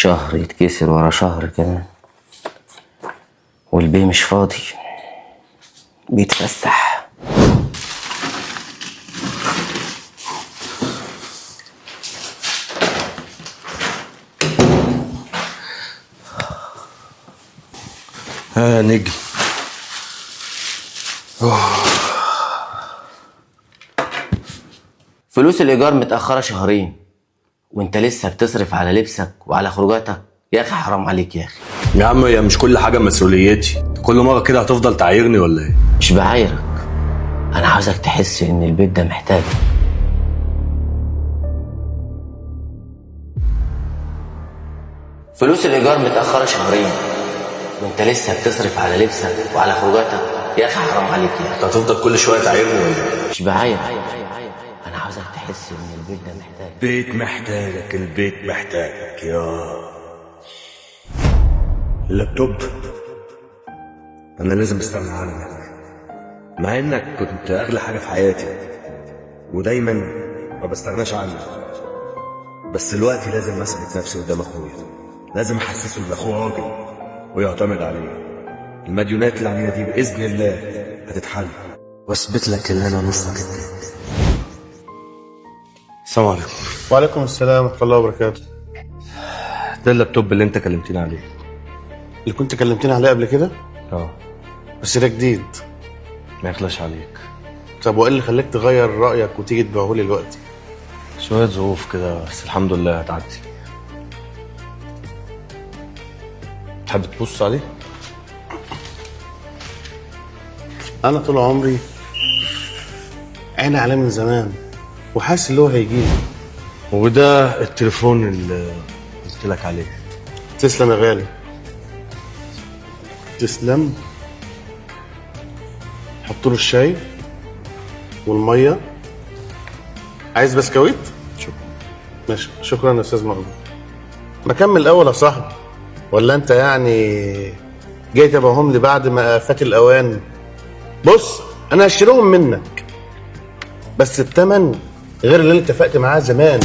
الشهر يتكسر ورا شهر كمان، والبيه مش فاضي بيتفسح. ها نجم. فلوس الإيجار متأخرة شهرين وانت لسه بتصرف على لبسك وعلى خروجاتك. يا أخي حرام عليك يا أخي. يا عم هي مش كل حاجة مسؤوليتي، كل مرة كده هتفضل تعايرني ولا ايه؟ مش بعايرك، أنا عاوزك تحس إن البيت ده محتاجك. فلوس الإيجار متأخرة شهرين وانت لسه بتصرف على لبسك وعلى خروجاتك. يا أخي حرام عليك يا أخي. انت هتفضل كل شوية تعايرني ولا ايه؟ مش بعايرك، أنا عاوزك تحس إن البيت ده محتاجك. البيت محتاجك، البيت محتاجك يا اللابتوب. انا لازم استغنى عنك مع انك كنت اغلى حاجة في حياتي ودايما ما بستغناش عنك، بس دلوقتي لازم اثبت نفسي قدام اخويا، لازم احسسه ان اخوه راجل ويعتمد عليه. المديونات اللي علينا دي باذن الله هتتحل واثبت لك ان انا نصك التاني. السلام عليكم. وعليكم السلام ورحمة الله وبركاته. ده اللابتوب اللي انت كلمتني عليه. اللي كنت كلمتني عليه قبل كده؟ اه بس ده جديد. ما يخلاش عليك. طب وايه اللي خلاك تغير رأيك وتيجي تبيعه لي دلوقتي؟ شوية ظروف كده بس الحمد لله هتعدي. تحب تبص عليه؟ أنا طول عمري عيني عليه من زمان وحاسس اللي هو هيجيلي. وده التليفون اللي قلت لك عليه. تسلم يا غالي. تسلم. حط له الشاي والمية. عايز بسكويت؟ شكرا. ماشي، شكرا يا أستاذ مغلوب. ما كمل الأول يا صاحبي، ولا أنت يعني جاي تبيعهم لي بعد ما فات الأوان؟ بص أنا هشتريهم منك بس بتمن غير اللي أنا اتفقت معاه زمان.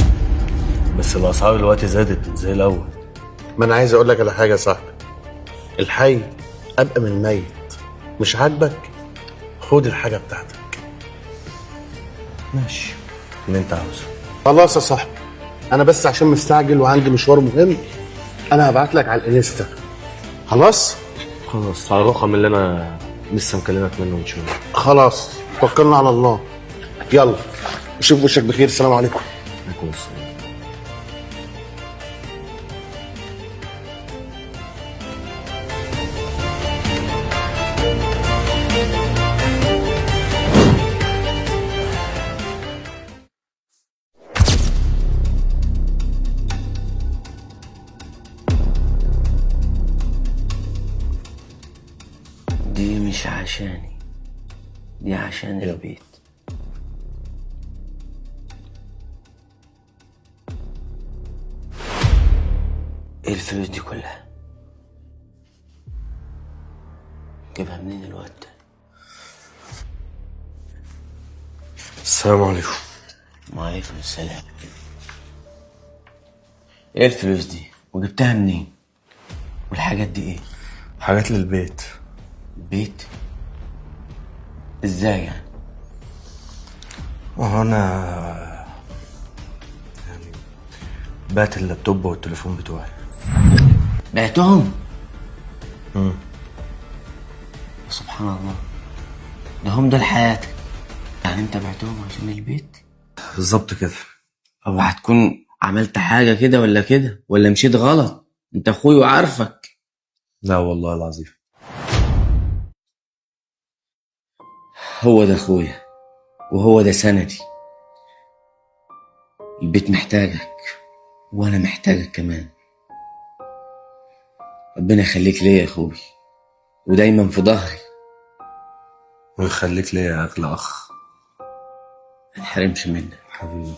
بس الأسعار دلوقتي زادت زي الأول. ما أنا عايز أقول لك على حاجة يا صاحبي، الحي أبقى من الميت. مش عاجبك خد الحاجة بتاعتك. ماشي اللي أنت عاوزه. خلاص يا صاحبي، أنا بس عشان مستعجل وعندي مشوار مهم أنا هبعت لك على الانستا. خلاص؟ خلاص على الرقم اللي أنا لسه مكلمك منه من شوية. خلاص توكلنا على الله. يلا اشوف وشك بخير. السلام عليكم. عليكم السلام. دي مش عشاني، دي عشان البيت. ايه الفلوس دي كلها؟ جيبها منين الواد ده؟ السلام عليكم. وعليكم السلام. ايه الفلوس دي وجبتها منين؟ والحاجات دي ايه؟ حاجات للبيت. بيت؟ ازاي يعني؟ أنا يعني بعت اللابتوب والتليفون بتوعي. بعتهم؟ سبحان الله، ده هم ده لحياتك يعني؟ انت بعتهم عشان البيت؟ بالظبط كده. او هتكون عملت حاجة كده ولا كده ولا مشيت غلط؟ انت اخوي وعارفك. لا والله العظيم. هو ده اخويا وهو ده سندي. البيت محتاجك وانا محتاجك كمان. ربنا يخليك ليا يا اخوي ودايما في ظهري. ويخليك ليا يا أغلى أخ. ما انحرمش منك حبيبي.